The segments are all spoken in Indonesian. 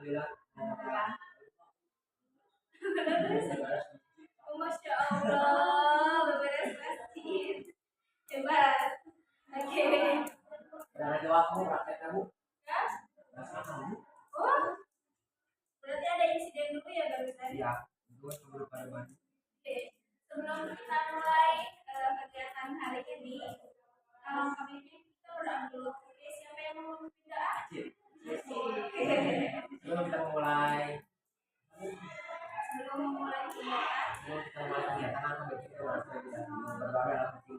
Oh, Masya Allah, beberes masjid. Hebat. Oke. Ya? Oh, berarti ada insiden dulu ya barusan? Iya. Oke. Sebelum kita mulai kegiatan hari ini, kami kita berdoa dulu. Oke, siapa yang mau berdoa? Sebelum kita memulai kegiatan kami kita harus berdoa dalam hati.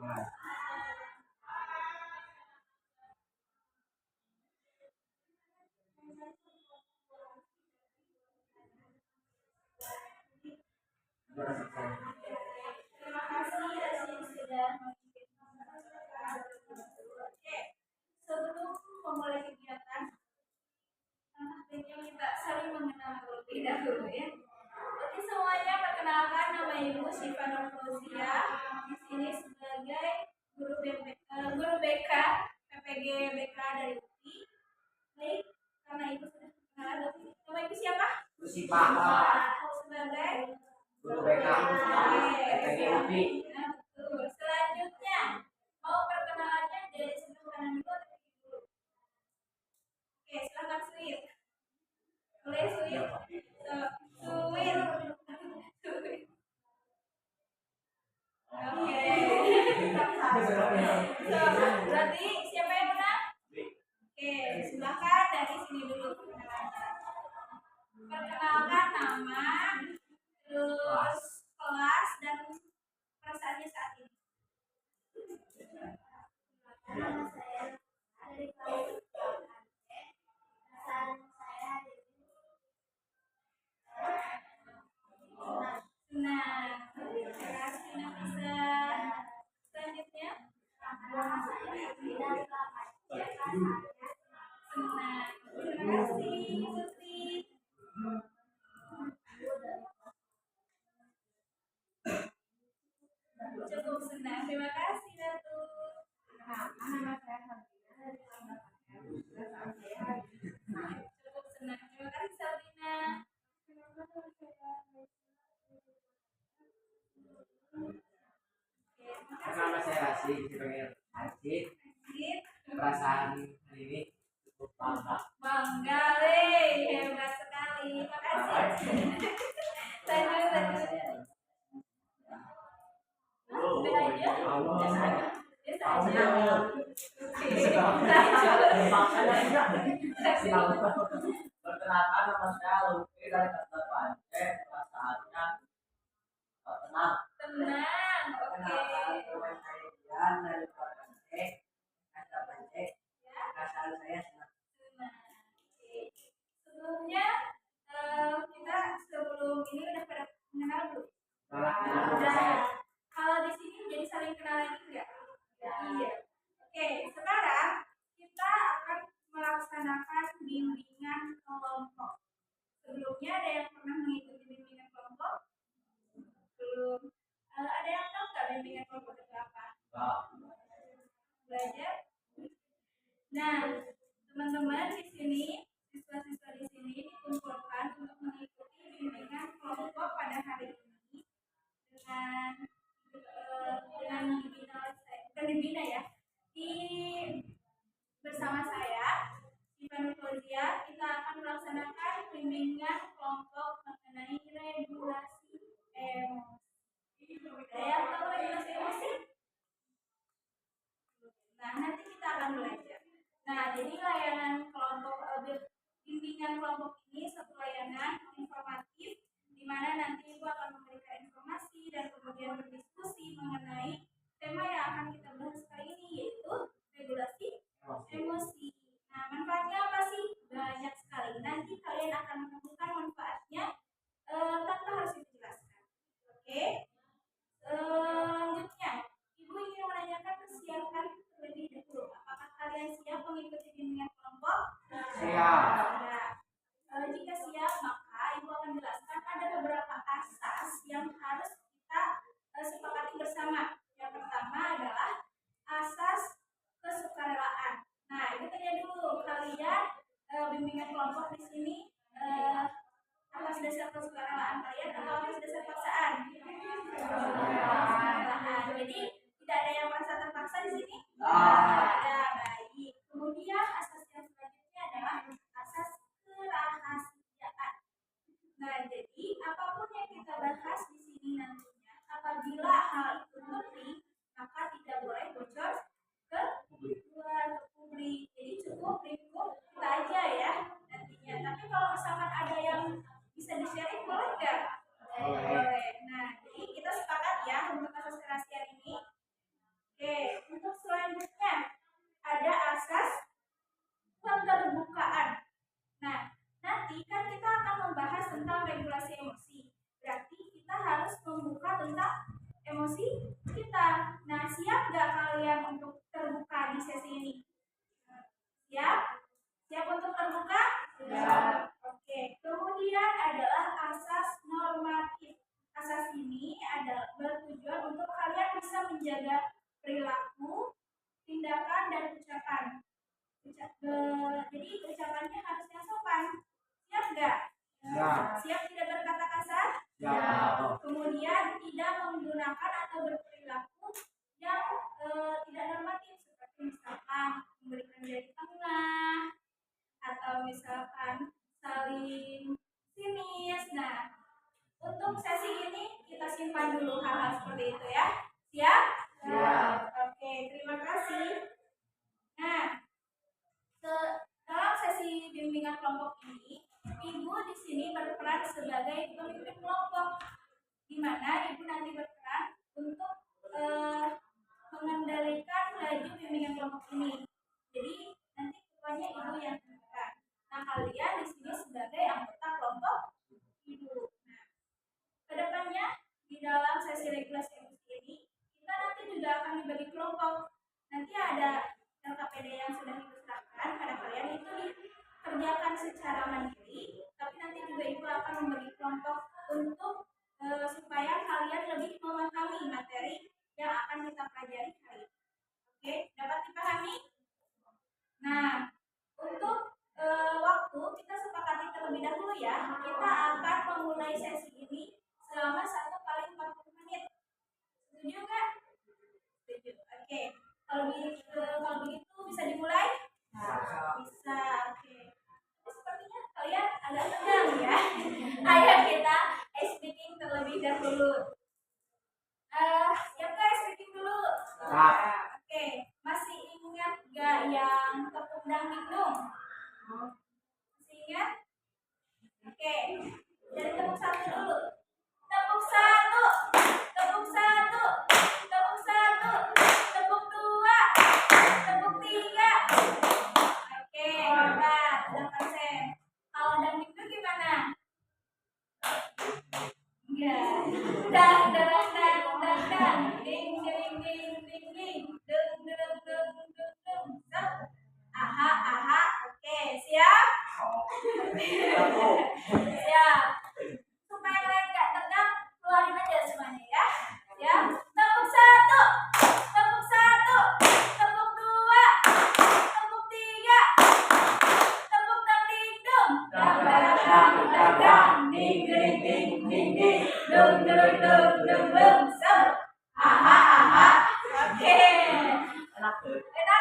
Terima kasih yang sudah Oke, sebelum memulai kegiatan, tentunya kita saling mengenal terlebih dahulu ya. Oke semuanya, perkenalkan nama Ibu Syifa Nur Fauzia. Di sini sebagai guru BK PPG BK dari UPI. Baik, karena Ibu sudah kenalan, nama Ibu siapa? Bu Syifa. Sebagai guru BK PPG UPI. Nah, betul. Selanjutnya, mau perkenalannya dari sebelah kanan dulu atau kiri dulu? Oke, silakan Suwir. Boleh Suwir? Suwir. Oke. Berarti siapa yang menang? Oke, silakan dari sini dulu perkenalannya. Perkenalkan nama, terus kelas dan perasaannya saat ini. Nama saya dari kelas 8C. Perasaan saya hari ini senang. Terima kasih Nafisa. Selanjutnya, nama saya tidak 8C. Perasaannya senang. Terima kasih Putri. Cukup senang. Terima kasih Ratu. nama saya Sabrina dari kelas 8M. Perasaan saya hari ini Cukup senang. Terima kasih Sabrina. Nama saya Rasid, dipanggil Rasid. Perasaan hari ini cukup bangga. Bangga, hebat sekali. Makasih. Lanjut. Udah aja. Biasa aja. Perkenalkan nama saya Lutfi dari kelas 8C. Perasaannya tenang. Tenang. Perkenalkan Oke. nama saya Dian dari kelas 8C. Perasaan saya senang. Oke. Sebelumnya kita sebelum ini udah pada mengenal belum? Udah. Kalau di sini jadi saling kenal lagi enggak? Iya. Oke, sekarang kita akan melaksanakan bimbingan kelompok. Sebelumnya ada yang pernah mengikuti bimbingan kelompok? Belum. Ada yang tahu nggak bimbingan kelompok itu apa? Belajar. Nah, teman-teman di sini, siswa-siswa di sini dikumpulkan untuk mengikuti bimbingan kelompok pada hari ini dengan dibina oleh saya, bukan dibina ya, bersama saya Syifa Nur Fauzia. Kita akan melaksanakan bimbingan kelompok mengenai regulasi emosi. Ada yang tahu regulasi emosi? Nah, nanti kita akan belajar. Nah, jadi layanan kelompok bimbingan kelompok ini satu layanan informatif di mana nanti Ibu akan memberikan informasi dan kemudian berdiskusi mengenai tema yang akan kita bahas kali ini, yaitu regulasi emosi. Nah, manfaatnya apa sih? Banyak sekali. Nanti kalian akan menemukan manfaatnya tanpa harus dijelaskan. Oke? Selanjutnya, Ibu ingin menanyakan kesiapan terlebih dahulu. Apakah kalian siap mengikuti bimbingan kelompok? Siap. Jika siap, maka Ibu akan jelaskan ada beberapa asas yang harus kita sepakati bersama. Yang pertama adalah asas kesukarelaan. Nah, itu tanya dulu kalian bimbingan kelompok di sini kalian atau harus dasar paksaan? Nah, jadi tidak ada yang merasa terpaksa di sini? Ada, baik. Kemudian asas yang selanjutnya adalah asas kerahasiaan. Nah, jadi apapun yang kita bahas di sini nantinya, apabila hal itu penting, maka tidak boleh bocor ke luar, ke publik. Jadi cukup lingkup kita aja ya nantinya. Tapi kalau misalkan ada yang bisa di-sharing, boleh nggak? Boleh. Nah, jadi kita sepakat ya untuk asas kerahasiaan ini. Oke, untuk selanjutnya ada asas keterbukaan. Nah, nanti kan kita akan membahas tentang regulasi emosi. Berarti kita harus membuka tentang emosi kita. Nah, siap nggak kalian untuk terbuka di sesi ini? Siap? Siap untuk terbuka? Siap. Oke. Kemudian adalah asas normatif. Asas ini adalah bertujuan untuk kalian bisa menjaga perilaku, tindakan, dan ucapan. Jadi ucapannya harus yang sopan. Siap nggak? Siap. Siap tidak berkata kasar? Siap. Kemudian tidak menggunakan atau berperilaku yang tidak normatif, seperti misalkan memberikan jari tengah atau misalkan saling sinis. Nah, untuk sesi ini kita simpan dulu hal-hal seperti itu ya. Siap? Siap. Oke, terima kasih. Nah, dalam sesi bimbingan kelompok ini, Ibu di sini berperan sebagai pemimpin kelompok, di mana Ibu nanti berperan untuk mengendalikan laju bimbingan kelompok ini. Jadi nanti ketuanya Ibu yang tentukan. Nah, kalian di sini sebagai anggota kelompok Ibu. Nah, kedepannya di dalam sesi regulasi emosi ini, kita nanti juga akan dibagi kelompok. Nanti ada LKPD yang sudah Ibu serahkan pada kalian, itu dikerjakan secara mandiri, tapi nanti juga Ibu akan membagi kelompok untuk supaya kalian lebih memahami materi yang akan kita pelajari hari ini. Oke, dapat dipahami? Nah, untuk waktu kita sepakati terlebih dahulu ya. Kita akan memulai sesi ini selama 1 kali 40 menit. Setuju nggak? Setuju. Oke. Kalau begitu bisa dimulai? Bisa. Oke. Sepertinya kalian agak tegang ya. Ayo kita speaking terlebih dahulu. Siap nggak speaking dulu? Oke. Masih ingat nggak yang tepuk dangdingdung? Masih ingat? Oke. Dari tepuk 1 dulu. Tepuk 1. Tepuk 1. Tepuk 1. Tepuk 2. Tepuk 3. Oke, hebat. Udah konsen. Kalau dangdingdung gimana? Enggak. Dang dang dang dang dang. Ding ding ding ding ding. Dung dung dung dung dung. Stop. Aha aha. Oke, siap? Siap. Supaya kalian nggak tegang, keluarin aja semuanya ya. Ya. Tepuk 1. Tepuk 1. Tepuk 2. Tepuk 3. Tepuk dangdingdung. Dang dang dang dang dang. Ding ding ding ding ding. Dung dung dung dung dung. Stop. Aha aha. Oke. Enak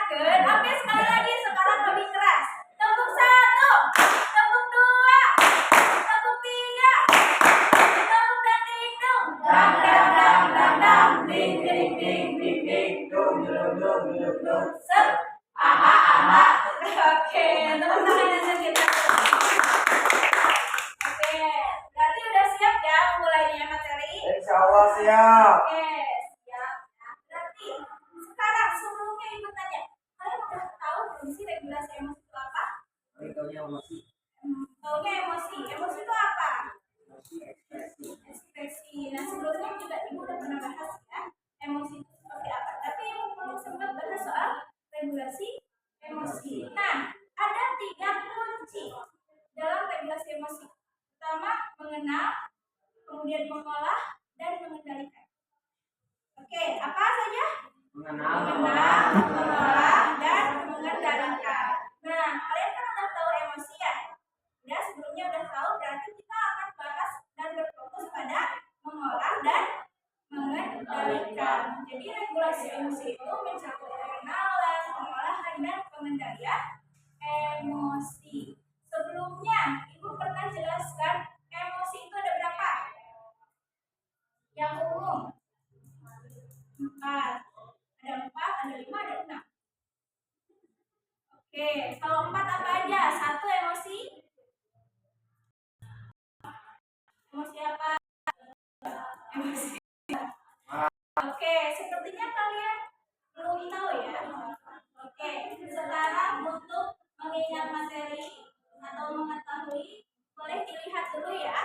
kan? Oke, sekali lagi, sekarang lebih keras. Tepuk 1. Tepuk 2. Tepuk 3. Tepuk dangdingdung. Dang dang dang dang dang. Ding ding ding ding ding. Dung dung dung dung dung. Stop. Aha aha. Oke, tepuk tangan aja kita. Oke, berarti udah siap ya mulainya materi? Insya Allah siap. Oke, siap. Nah, berarti sekarang sebelumnya Ibu tanya, kalian udah tahu belum sih regulasi emosi itu apa? Berikutnya emosi. Taunya emosi. Emosi itu apa? Emosi ekspresi. Ekspresi. Nah, sebelumnya juga Ibu udah pernah bahas ya, emosi itu seperti apa. Tapi Ibu belum sempat bahas soal regulasi emosi. Nah, ada 3 kunci dalam regulasi emosi. Pertama, mengenal, kemudian mengolah, dan mengendalikan. Oke, apa saja? Mengenal, Mengenal, mengolah, dan mengendalikan. Nah, kalian kan udah tahu emosi ya? Oke, kalau 4 apa aja? 1 emosi. Emosi apa? Emosi. Oke, sepertinya kalian belum tahu ya. Oke, sekarang untuk mengingat materi atau mengetahui, boleh dilihat dulu ya.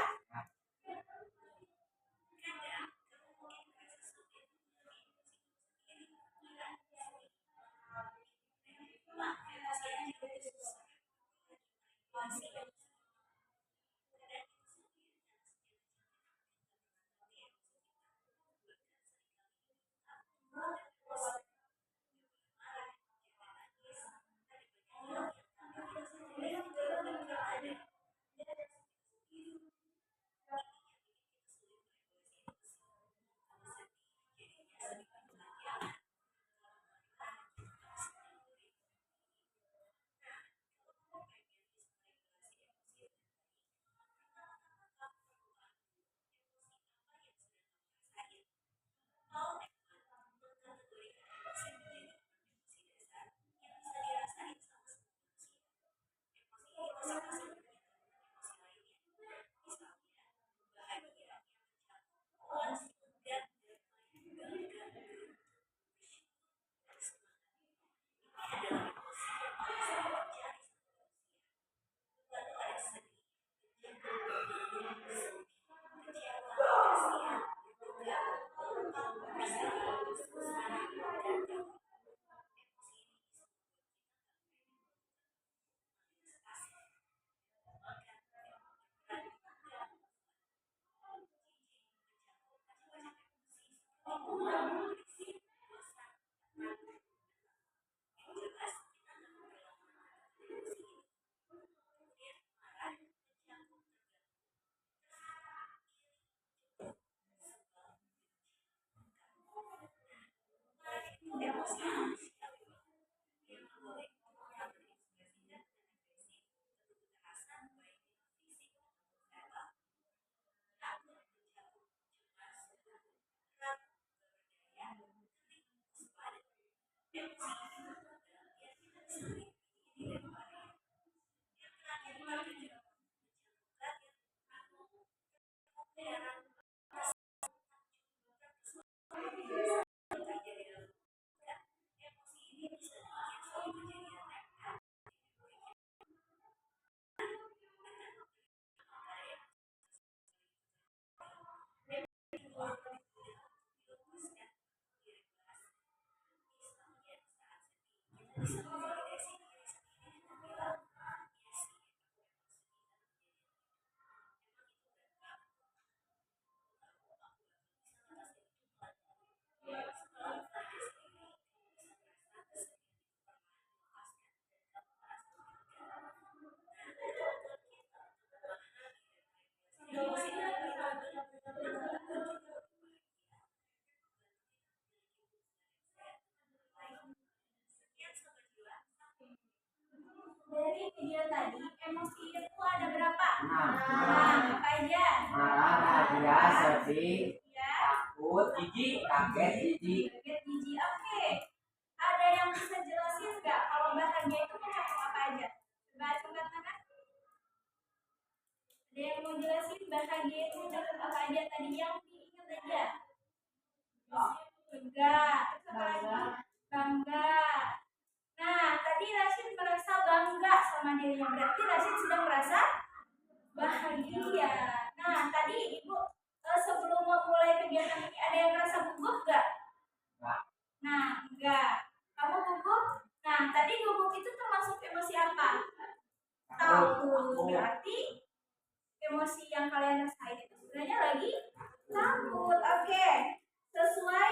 Dari video tadi, emosi itu ada berapa? Nah, apa aja? Marah, bahagia, sedih, Ya, takut, jijik, kaget, jijik. kaget, jijik. Oke. Ada yang bisa jelasin nggak kalau bahagia itu mencakup apa aja? Coba katakan. Ada yang mau jelasin bahagia itu mencakup apa aja? Tadi yang diingat aja. Enggak. Bangga. Nah, tadi Rashid merasa bangga sama dirinya. Berarti Rashid sedang merasa bahagia. Nah, tadi Ibu sebelum memulai kegiatan ini ada yang merasa gugup nggak? Nah, enggak. Kamu gugup? Nah, tadi gugup itu termasuk emosi apa? Takut. Berarti emosi yang kalian rasain itu sebenarnya lagi takut. Oke. Sesuai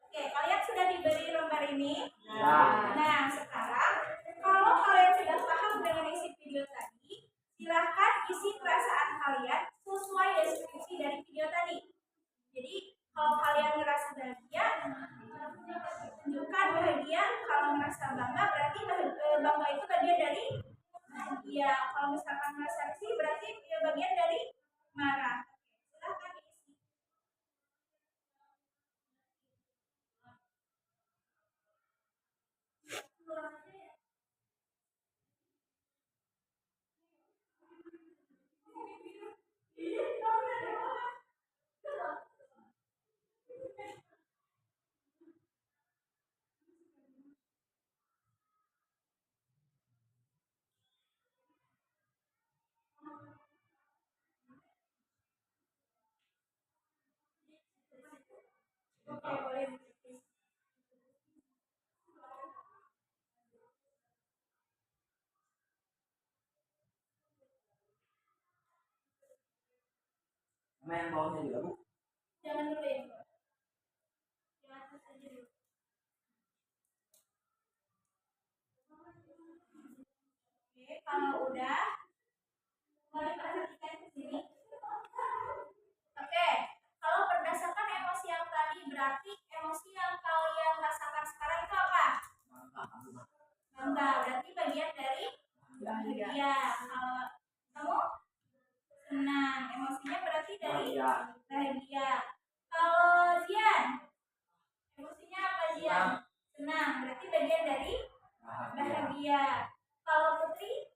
Oke, kalian sudah diberi lembar ini. Nah, sekarang kalau kalian sudah paham dengan isi video tadi, silahkan isi perasaan kalian sesuai deskripsi dari video tadi. Jadi, kalau kalian merasa bahagia, tunjukkan bahagia. Kalau merasa bangga, berarti bangga itu bagian dari bahagia. Kalau misalkan merasa risih, berarti bagian dari marah. Silahkan isi. Oke, boleh ditulis. Sama yang bawahnya juga Bu. Jangan dulu ya, Bu. Yang atas aja dulu. Oke, kalau udah, mulai perhatikan ke sini. Oke, kalau berdasarkan emosi yang tadi, berarti emosi yang kalian rasakan sekarang itu apa? Bangga, berarti bagian dari bahagia. Kalau kamu senang, emosinya berarti dari bahagia. Kalau Zian, emosinya apa Zian? Senang, berarti bagian dari bahagia. Kalau Putri,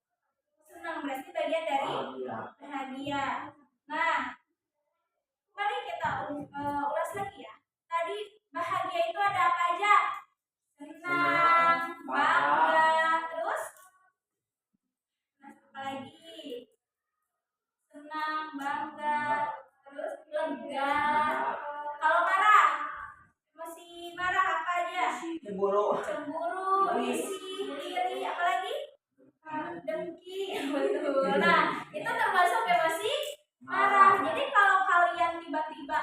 senang, berarti bagian dari bahagia. Nah, mari kita ulas lagi ya. Tadi bahagia itu ada apa aja? Senang, bangga, terus apa lagi? Senang, bangga, terus lega. Kalau marah, emosi marah apa aja? Cemburu, Risih, iri, apa lagi? Dengki, betul. Nah, itu termasuk emosi marah. Jadi kalau kalian tiba-tiba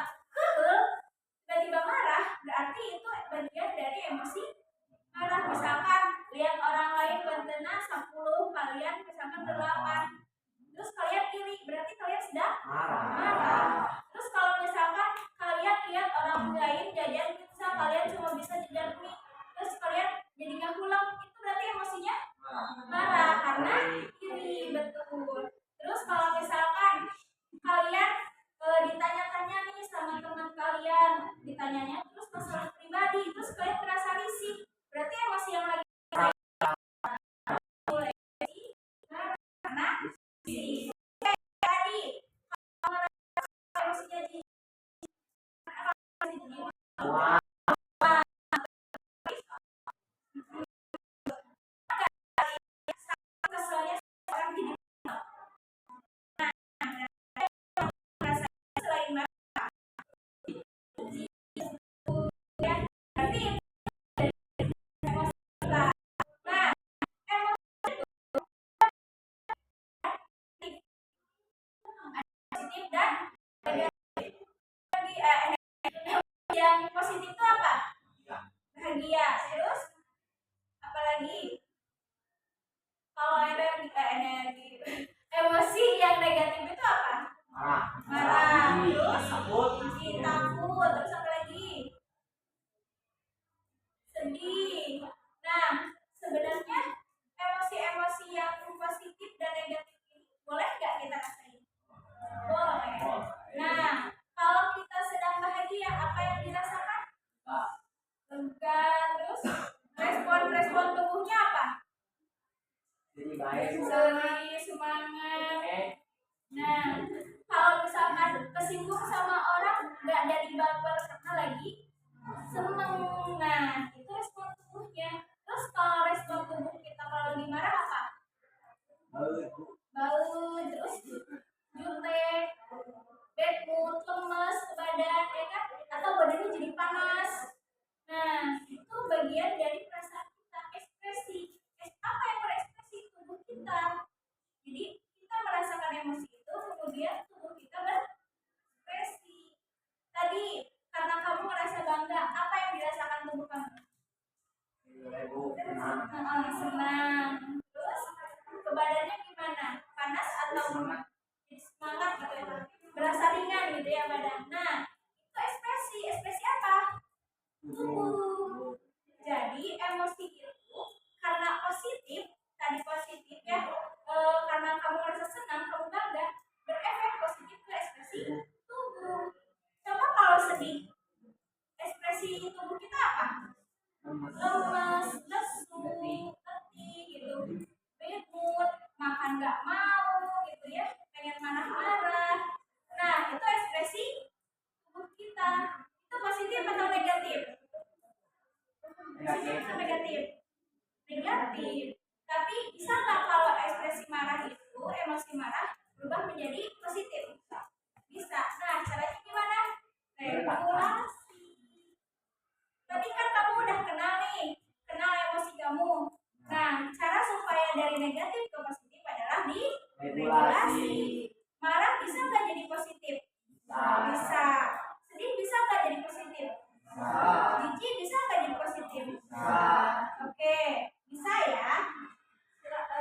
tiba-tiba marah, berarti itu bagian dari emosi marah. Misalkan lihat orang lain bencana 10, kalian misalkan 8. Terus kalian iri, berarti kalian sedang marah. Terus kalau misalkan kalian lihat orang lain jajan pizza, kalian cuma bisa jajan mie, terus kalian jadi nggak pulang, itu berarti emosinya marah karena iri, betul. Terus kalau misalkan kalian ditanya-tanya nih sama teman kalian, ditanyanya terus masalah pribadi, terus kalian merasa risih, berarti emosi yang lagi karena risih. Tadi emosinya di keselnya orang jadi selain marah ya, berarti emosi kita. Nah, positif dan negatif. Yang positif itu apa? Bahagia. Terus apalagi? Kalau energi emosi yang negatif itu apa? Marah. Terus takut. Terus apa lagi? Sedih. Nah, sebenarnya emosi-emosi yang positif dan negatif ini boleh nggak kita rasain? Boleh. Nah, kalau kita sedang bahagia, apa yang dirasakan? Lega. Terus respon tubuhnya apa? Jadi baik. Sedih, semangat. Nah, kalau misalkan kesinggung sama orang, nggak jadi baper karena lagi seneng. Nah, itu respon tubuhnya. Terus kalau respon tubuh kita kalau lagi marah apa? Bau, terus jutek, bad mood, lemes ke badan, ya kan? Atau badannya jadi panas. Nah, itu bagian dari perasaan kita, ekspresi. Apa yang berekspresi? Tubuh kita. Jadi kita merasakan emosi itu, kemudian tubuh kita berekspresi. Tadi karena kamu merasa bangga, apa yang dirasakan tubuh kamu? Senang. Terus ke badannya gimana? Panas atau jadi semangat gitu ya? Berasa ringan gitu ya badan. Nah, itu ekspresi. Ekspresi apa? Tubuh. Jadi emosi itu karena positif, tadi positif ya, karena kamu merasa senang, kamu bangga, berefek positif ke ekspresi tubuh. Coba kalau sedih, ekspresi tubuh kita apa? Lemas, lesu, letih gitu, bad mood, makan nggak mau gitu ya, pengen marah-marah. Nah, itu ekspresi tubuh kita. Itu positif atau negatif? Positif atau negatif? Negatif. Tapi bisa nggak kalau ekspresi marah itu, emosi marah berubah menjadi positif? Bisa. Nah, caranya gimana? Regulasi. kamu udah kenal nih, kenal emosi kamu. Nah, cara supaya dari negatif ke positif adalah di regulasi. Marah bisa nggak jadi positif? Bisa. Sedih bisa nggak jadi positif? Jijik bisa nggak jadi positif? Oke, bisa ya.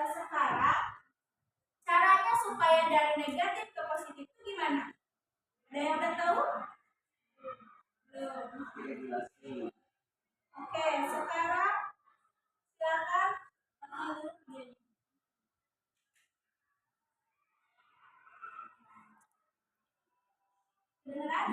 Sekarang caranya supaya dari negatif ke positif itu gimana? Ada yang udah tahu? Belum. Oke, sekarang silakan. Beneran?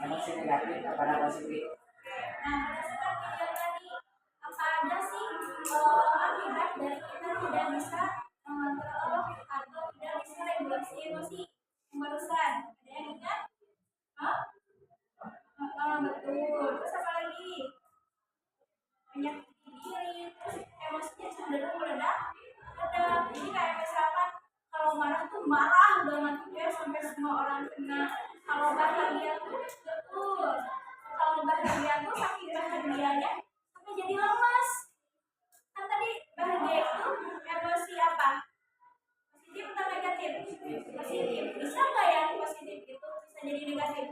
emosi negatif kepada positif. Nah, berdasarkan video tadi, apa aja sih akibat dari kita tidak bisa mengontrol atau tidak bisa regulasi emosi yang barusan? Ada yang ingat? Hah? Betul. Terus apa lagi? Menyakiti diri, terus emosinya cenderung meledak. Jadi kayak misalkan kalau marah tuh marah banget ya sampai semua orang kena. Kalau bahagia tuh betul. Kalau bahagia tuh saking bahagianya sampai jadi lemas. Kan tadi bahagia itu emosi apa? Positif atau negatif? Positif. Bisa nggak yang positif itu bisa jadi negatif?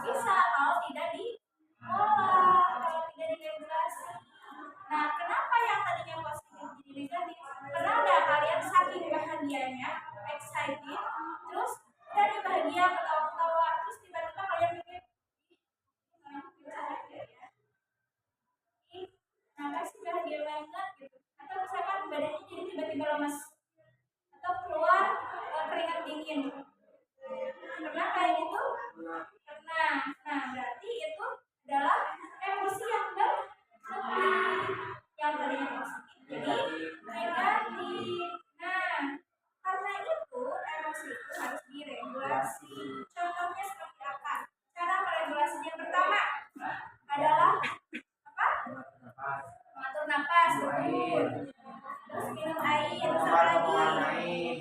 Bisa kalau tidak diolah, kalau tidak diregulasi. Nah, kenapa yang tadinya positif jadi negatif? Pernah nggak kalian saking bahagianya, excited, terus dari bahagia ketawa-ketawa, terus tiba-tiba kalian mikir, kenapa sih bahagia banget gitu? Atau misalkan badannya jadi tiba-tiba lemas, atau keluar keringat dingin. Pernah kayak gitu? Pernah. Nah, berarti itu adalah emosi yang berlebih. Yang tadinya positif jadi negatif. Nah, karena itu emosi itu harus diregulasi. Contohnya seperti apa? Cara meregulasinya yang pertama adalah apa? Mengatur napas, betul. Terus minum air, terus apa lagi?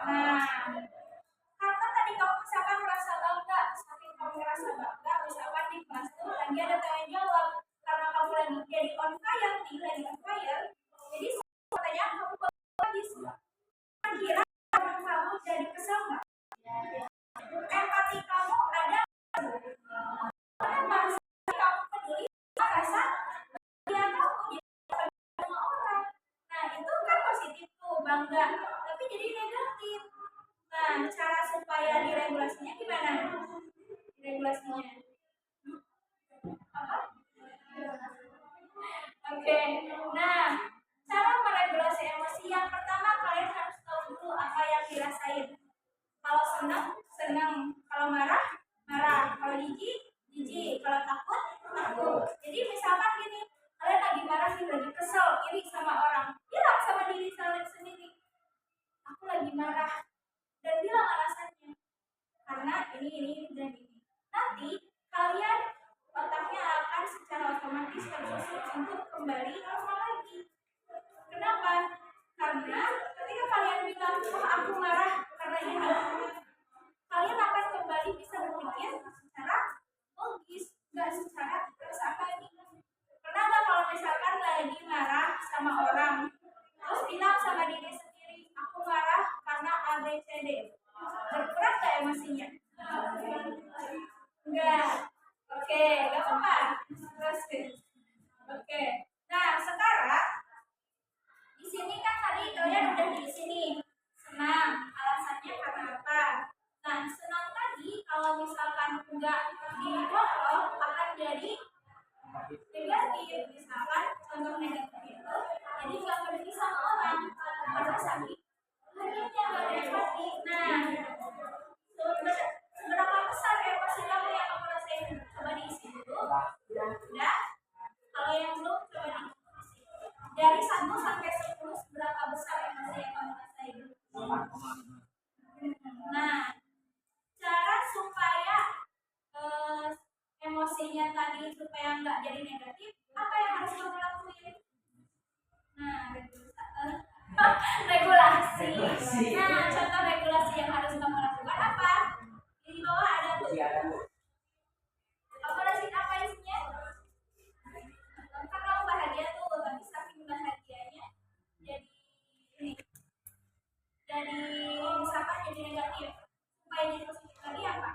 Nah, karena tadi kamu misalkan merasa bangga, saking kamu merasa bangga, misalkan di kelas tuh lagi ada tanya jawab, karena kamu lagi jadi on fire nih, lagi on fire, jadi pertanyaan kamu habis. Kira teman kamu jadi kesel nggak? Empati kamu ada? Masih kamu peduli rasa dia kamu jadi sama orang. Nah itu kan positif tuh bangga, tapi jadi negatif. Nah cara supaya diregulasinya gimana? Diregulasinya apa? Oke. Nah cara meregulasi emosi yang pertama kalian harus tahu dulu apa yang dirasain. Kalau senang senang, kalau marah marah, kalau jijik, kalau takut takut. Jadi misalkan gini, kalian lagi marah nih, lagi kesel, iri sama orang, bilang sama diri kalian sendiri, aku lagi marah, dan bilang alasannya karena ini dan ini. Nanti kalian otaknya akan secara otomatis tersusun untuk kembali normal lagi. Kenapa? Karena ketika kalian bilang, oh aku marah karena ini, kalian akan kembali bisa berpikir secara logis, nggak secara perasaan lagi. Pernah nggak kalau misalkan lagi marah sama orang, terus bilang sama diri sendiri, aku marah karena ABCD, berkurang nggak emosinya? Enggak. Oke, nggak apa-apa. Terus, oke. Nah sekarang di sini kan tadi kalian udah di sini senang, alasannya karena apa? Nah senang tadi kalau misalkan enggak dikontrol akan jadi negatif. Misalkan contoh negatif itu jadi nggak peduli sama orang karena sakit bahagianya nggak ada empati. Nah seberapa besar emosi kamu yang kamu rasain? Coba diisi dulu. Udah? Kalau yang belum coba diisi. Dari 1 sampai 10 seberapa besar emosi yang kamu rasain? Nah, cara supaya emosinya tadi supaya nggak jadi negatif, apa yang harus kamu lakuin? Nah, regulasi. Nah, contoh regulasi yang harus kamu lakukan apa? Di bawah ada tuh. Kamu rasain apa isinya? Kan kamu bahagia tuh, tapi saking bahagianya jadi ini, jadi misalkan jadi negatif. Supaya jadi positif lagi apa?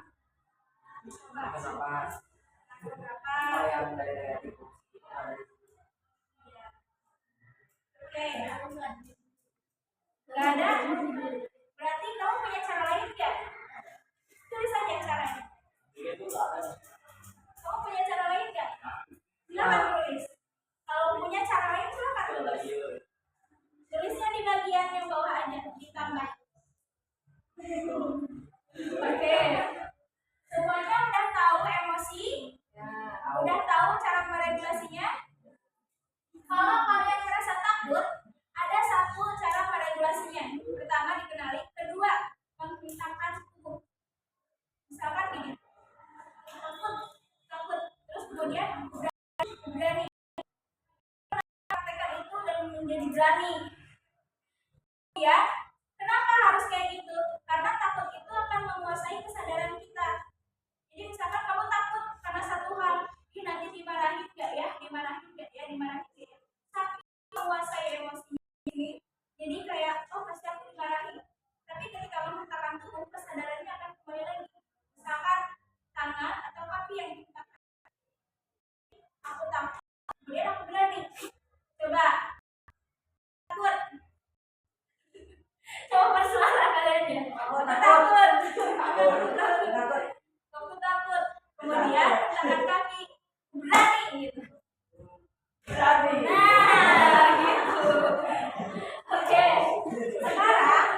Coba. Apa? Yang dari negatif. Oke. Gak ada? Oke. Semuanya udah tahu emosi? Udah tahu cara meregulasinya? Kalau kalian merasa takut, ada satu cara meregulasinya. Pertama, dikenali. Kedua, menghintapkan tubuh. Misalkan gini, takut, takut. Terus kemudian berani. Praktekkan itu dan menjadi berani. Ya, kenapa harus kayak gitu? Karena takut itu akan menguasai kesadaran kita. Jadi misalkan kamu takut karena satu hal, ini nanti dimarahin nggak ya, dimarahin nggak ya, dimarahin nggak ya. Tapi menguasai emosi ini, jadi kayak oh pasti aku dimarahin. Tapi ketika menghentakkan tubuh, kesadarannya akan kembali lagi. Misalkan tangan atau kaki yang dihentakkan. Aku takut, kemudian aku berani. Coba takut. Coba bersuara kalian ya. Aku takut. Aku takut. Kemudian tangan kaki berani gitu. Berani. Nah, gitu. Oke. Sekarang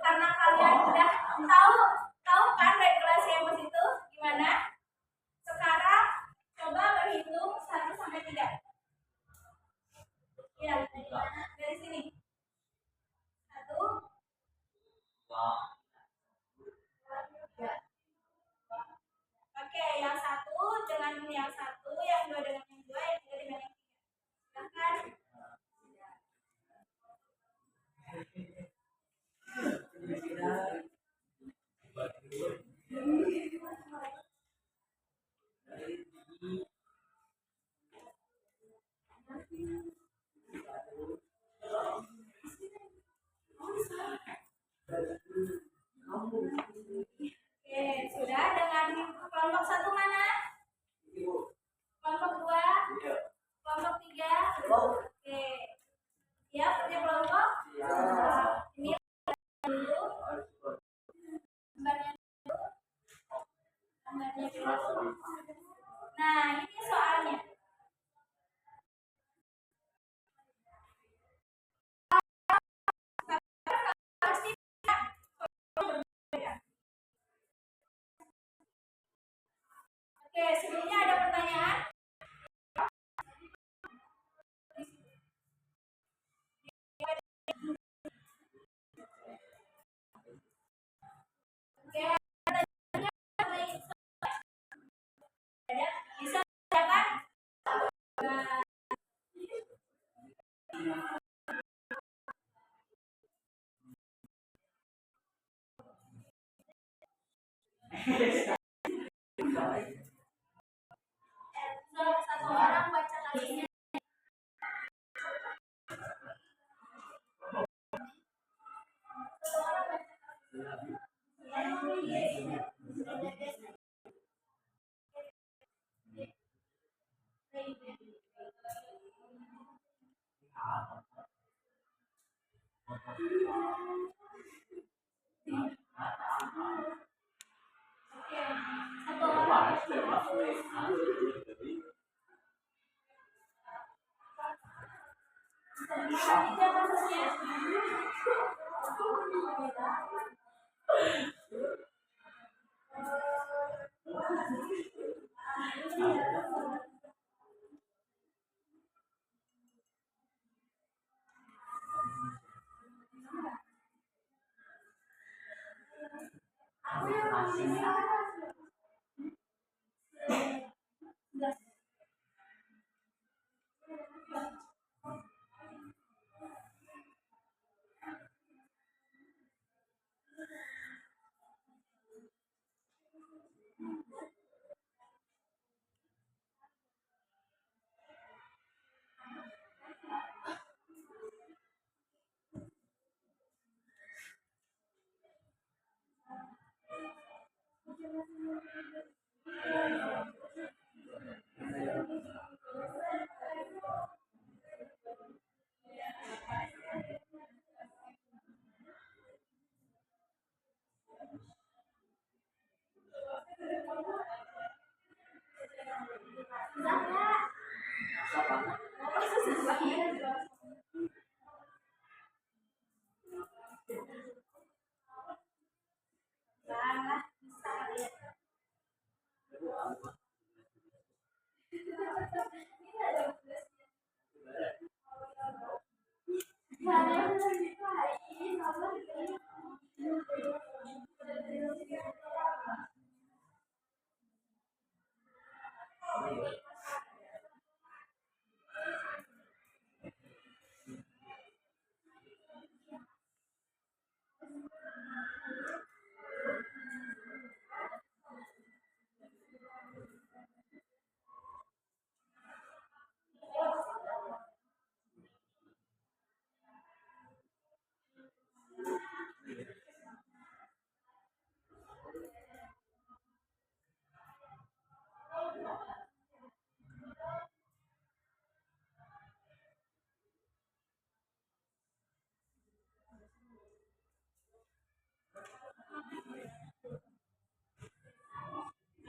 karena kalian udah tahu kan regulasi emosi itu gimana? Sekarang coba berhitung 1 sampai 3. Ya, dari sini. 1. Oke, yang 1 dengan yang 1, yang 2 dengan yang 2, yang 3 dengan yang 3. Silahkan. Oke, sudah dengan kelompok 1 mana? Kelompok 2? Kelompok 3? Oke. Siap punya kelompok? Ini dulu. Gambarnya dulu. Gambarnya dulu. Nah, ini soalnya. Pasti Oke, sebelumnya ada pertanyaan? Oke, bisa silakan. Satu orang baca lagi.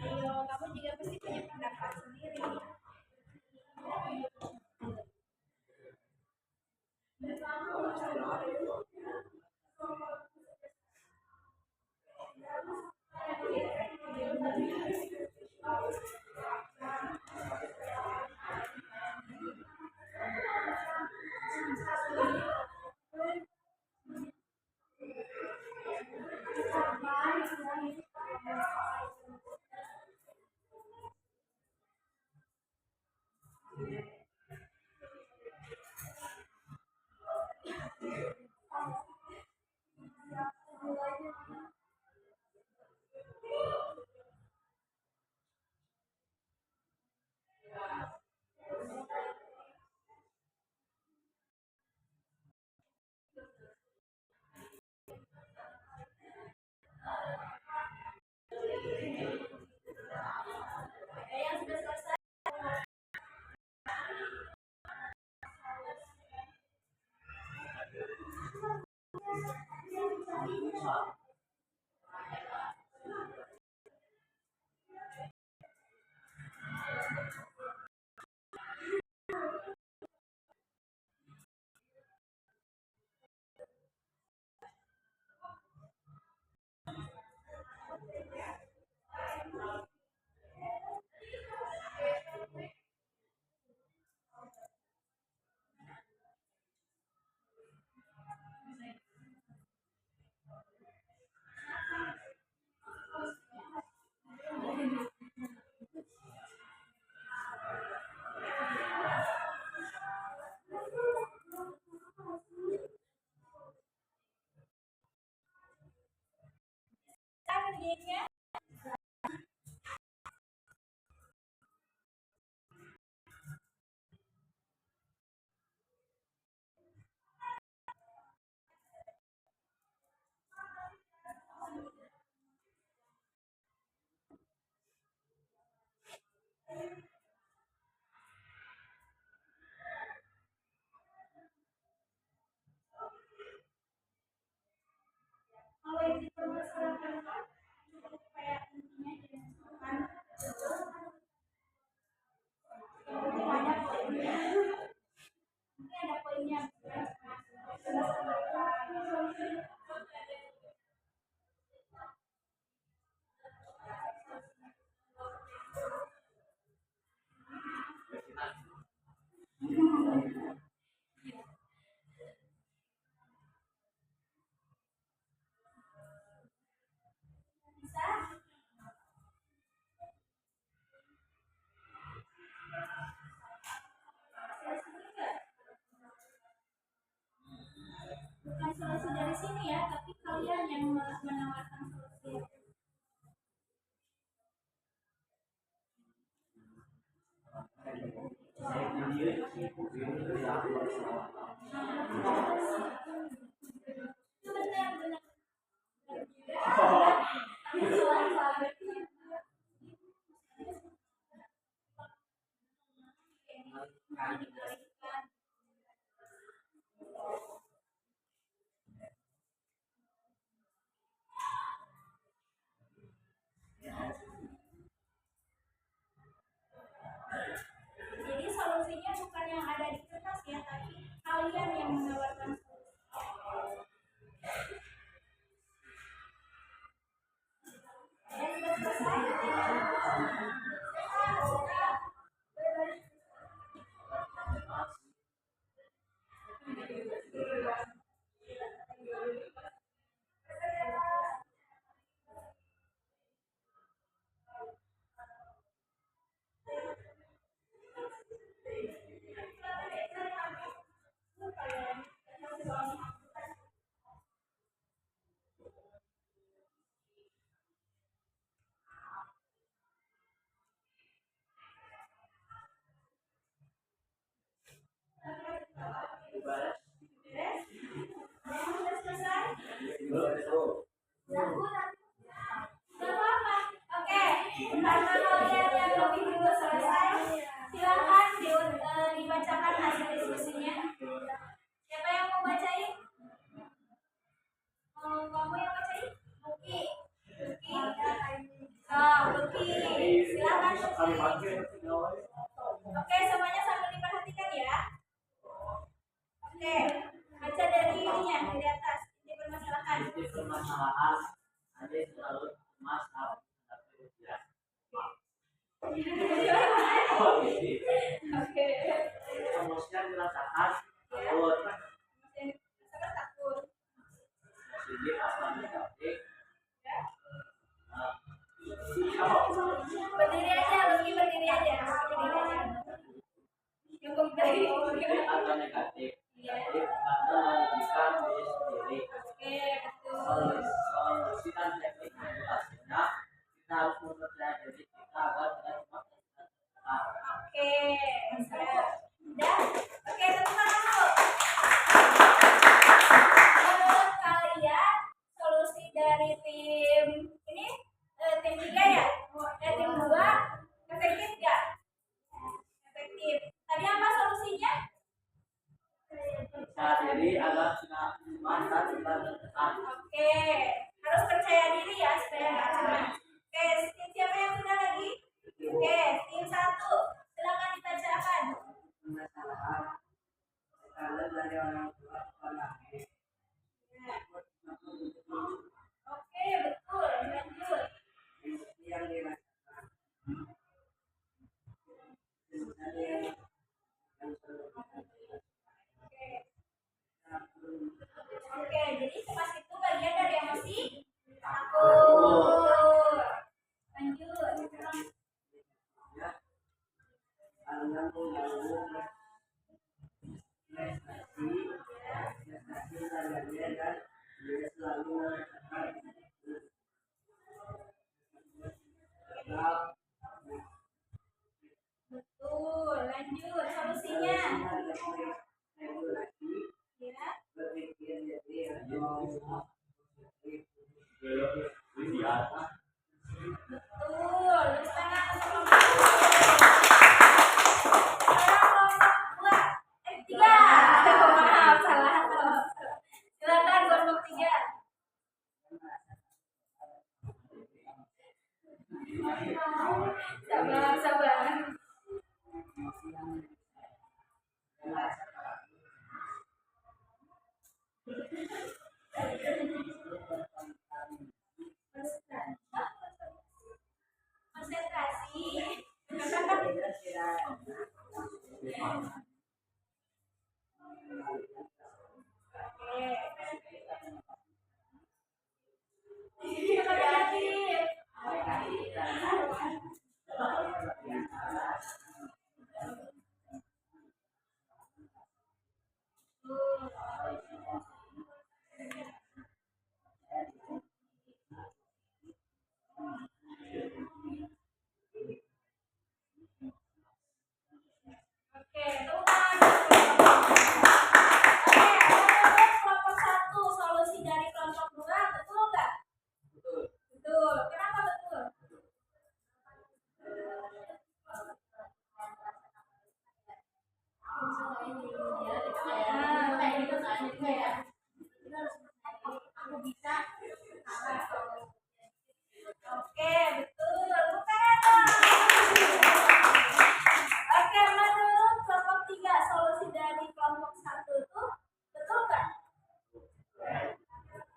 Ayo, kamu juga pasti punya pendapat sendiri. Yang sudah selesai. Kerjanya kalau yang dipermasalahkan kan kayak intinya dimasukkan ada poinnya. Ini ada poinnya. Bisa bukan solusi dari sini ya, tapi kalian yang menawarkan solusi. Benar, benar. Oke, semuanya sambil diperhatikan ya. Oke, baca dari ininya dari atas. Inti permasalahan. Inti permasalahan ada selalu masalah tapi ujian. Oke. Kemudian dirasakan takut. Sangat takut. Jadi apa negatif? Ya. Nah, Berdiri aja, Lucky berdiri aja. Berdiri aja. Yang berdiri. atau negatif. Negatif karena merugikan diri sendiri. Oke, betul. Solusi dan teknik regulasinya kita harus mempercayai diri kita agar tidak cepat terjebak. Oke, udah. Oke, tepuk tangan dulu. Menurut kalian solusi dari tim ini tim 3 ya? Tim 2 efektif nggak? Efektif. Tadi apa solusinya? Percaya diri agar tidak cemas dan tidak tertekan. Oke, harus percaya diri ya supaya nggak cemas. Oke, tim siapa yang sudah lagi? Oke, tim 1. Silakan dibacakan. Permasalahan tekanan dari orang tua kepada anak. Oke, betul. Lanjut. Yang dirasakan. Ada yang Oke, jadi cemas itu bagian dari emosi takut. Lanjut. karena mengganggu prestasi lainnya dan dia selalu merasakan gagal. Betul. Lanjut. Solusinya. Regulasi Ya. berpikir jadi betul. Terus tangan untuk kelompok 3. Maaf, salah. Silakan kelompok 3. Sabar. Konsentrasi. Oke, menurut kelompok 1 solusi dari kelompok 2 betul nggak? Betul. Kenapa betul? Oke, betul. Bukan dong. Oke, menurut kelompok 3 solusi dari kelompok 1 itu betul nggak?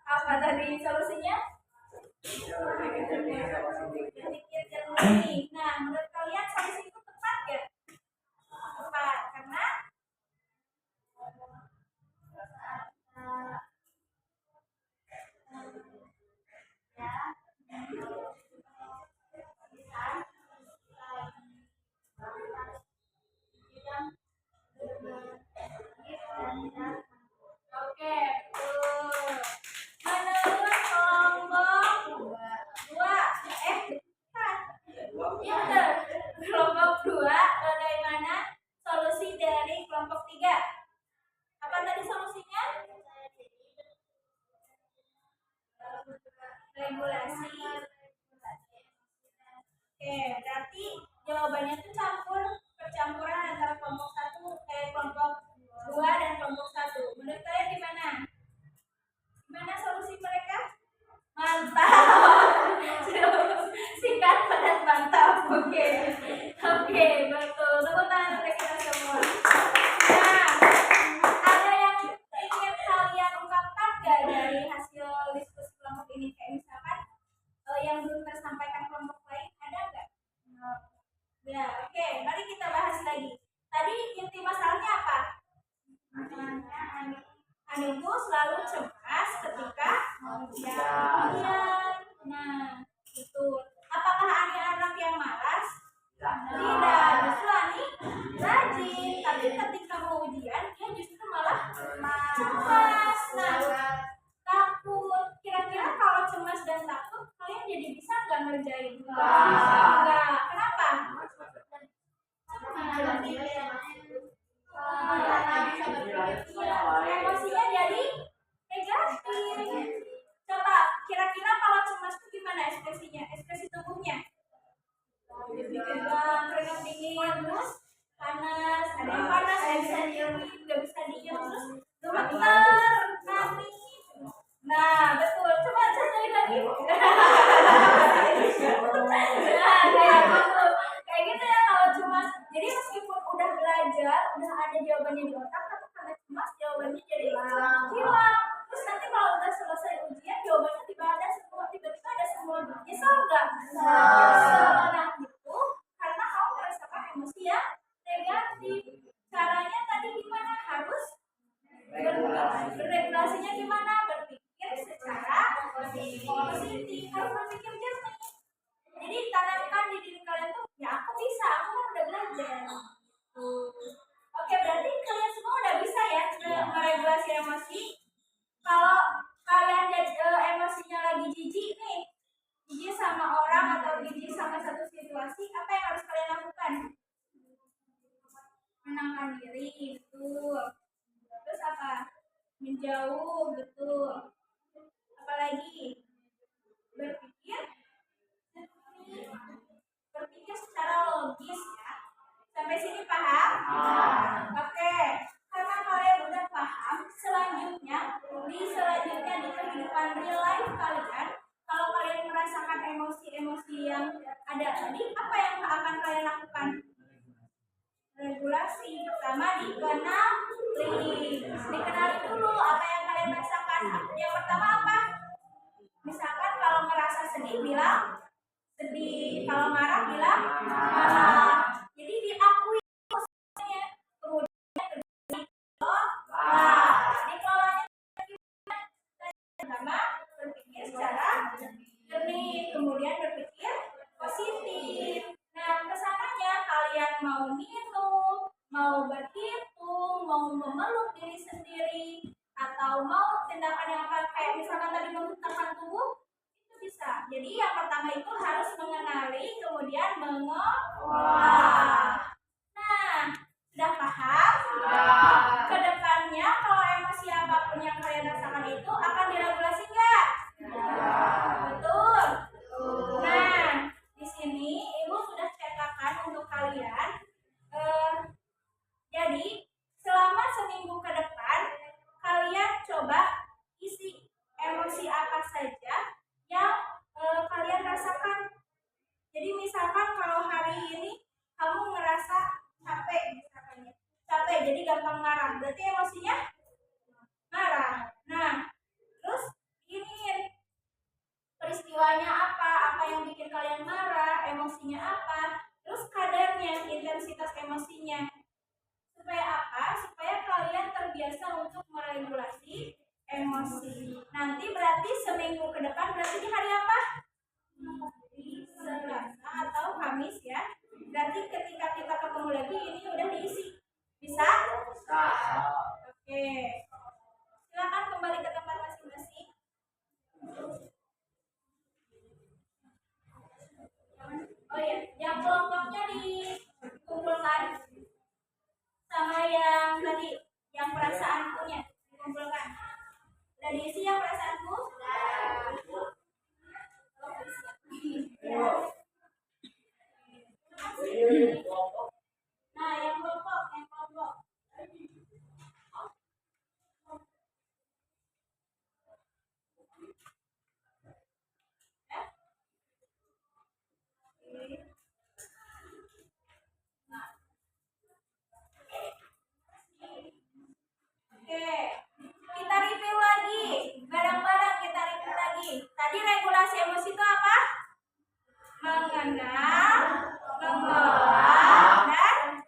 Apa tadi solusinya? Berpikir jernih. Nah, menurut kalian solusi itu tepat nggak? Tepat, karena oke, betul. Menurut kelompok 2, iya betul. Kelompok 2, bagaimana solusi dari kelompok 3? Apa tadi solusinya? Regulasi. Oke, berarti jawabannya itu percampuran antara kelompok 2 dan kelompok 1. Menurut kalian gimana? Gimana solusi mereka? Mantap. Singkat padat mantap. Oke. selalu cemas ketika ujian. Nah, itu. Apakah Ani anak yang malas? Tidak, justru Ani rajin. Tapi ketika mau ujian, dia justru malah cemas. Nah, takut. Kira-kira kalau cemas dan takut, kalian jadi bisa nggak ngerjain? Nggak. Kenapa? Emosinya jadi negatif. Coba kira-kira kalau cemas itu gimana ekspresinya? Ekspresi tubuhnya? Keringat dingin, terus panas, ada yang panas, nggak bisa diem, terus gemeter, nangis. Nah, betul. Coba contohin lagi. Nah, kayak gitu ya kalau cemas. Jadi meskipun udah belajar, udah ada jawabannya di otak, tapi karena cemas jawabannya jadi hilang. Terus nanti kalau udah selesai ujian, jawabannya tiba-tiba ada semua. Nyesel nggak? Nah, itu karena kamu merasakan emosi yang negatif. Caranya tadi gimana? Harus berregulasinya gimana? Berpikir secara positif, harus berpikir jernih. Jadi tanamkan di diri kalian tuh, ya aku bisa, aku kan udah belajar. Oke, berarti kalian semua udah bisa ya meregulasi emosi. Kalau kalian emosinya lagi jijik nih, jijik sama orang atau jijik sama satu situasi, apa yang harus kalian lakukan? Menenangkan diri, betul. Terus apa? Menjauh, betul. Apalagi? Berpikir secara logis ya. Sampai sini paham? Oke. Karena kalian udah paham, selanjutnya di kehidupan real life kalian, kalau kalian merasakan emosi-emosi yang ada tadi, apa yang akan kalian lakukan? Regulasi. Pertama dikenali dulu apa yang kalian rasakan. Yang pertama apa? Misalkan kalau merasa sedih bilang sedih, kalau marah bilang marah. Jadi diakui emosinya, kemudian dikelolanya pertama berpikir secara jernih, kemudian berpikir positif. Nah, kesananya kalian mau minum, mau berhitung, mau memeluk diri sendiri, atau mau tindakan yang kayak misalkan tadi memutarkan tubuh, itu bisa. Jadi yang pertama itu harus mengenali, kemudian mengolah. Nah, sudah paham? Kedepannya kalau emosi apapun yang kalian rasakan itu akan diregulasi nggak? Betul. Nah, di sini Ibu sudah cetakan untuk kalian. Jadi selama seminggu ke depan kalian coba isi emosi apa saja yang kalian rasakan. Jadi misalkan kalau hari ini kamu ngerasa capek, jadi gampang marah, berarti emosinya marah. Nah, terus ini peristiwanya apa yang bikin kalian marah, emosinya apa, terus kadarnya, intensitas emosinya. Supaya apa? Supaya kalian terbiasa untuk meregulasi emosi. Nanti berarti seminggu ke depan, berarti di hari apa? Selasa atau Kamis ya. Berarti ketika kita ketemu lagi ini udah diisi. Bisa? Oke. Silakan kembali ke tempat masing-masing. Oh ya, yang kelompoknya dikumpulkan sama yang tadi, yang perasaan punya dikumpulkan. Udah diisi yang perasaanku? Nah, yang kelompok. Oke, kita review lagi. Bareng-bareng kita review lagi. Tadi regulasi emosi itu apa? Mengenal, mengelola, dan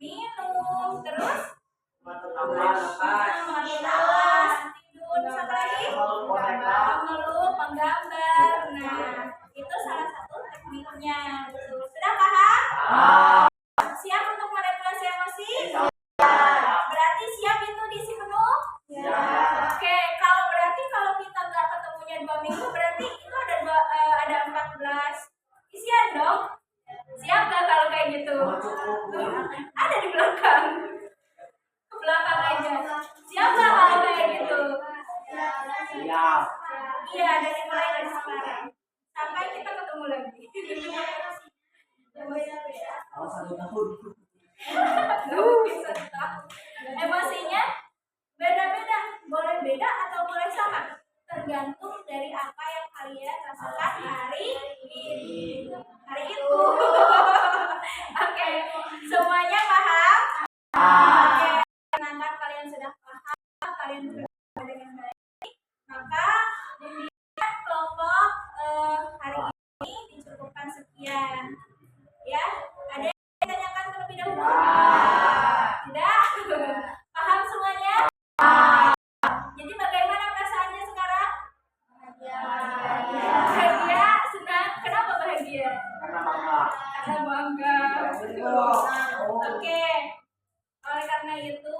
minum, terus Tambah mengelas, tidur, apa lagi? Meluk, menggambar. Nah, itu salah satu tekniknya. Betul. Sudah paham? Siap untuk meregulasi emosi? Berarti siap itu diisi penuh? Oke, kalau kita nggak ketemunya 2 minggu, berarti itu ada 14 isian dong. Siap nggak kalau kayak gitu? Ada di belakang. Ke belakang aja. Siap nggak kalau kayak gitu? siap. Iya, mulai dari sekarang sampai kita ketemu lagi. Kalau 1 tahun. Emosinya beda-beda, boleh beda atau boleh sama, tergantung dari apa yang kalian rasakan hari itu. Oke, semuanya paham? Oke, senangkan kalian sudah paham, kalian bekerja dengan baik. Maka demikian kelompok hari ini dicukupkan sekian. Ya, ada yang ditanyakan terlebih dahulu? Tidak? Paham semuanya? Jadi bagaimana perasaannya sekarang? Bahagia, senang. Kenapa bahagia? Karena bangga. Oke. Oleh karena itu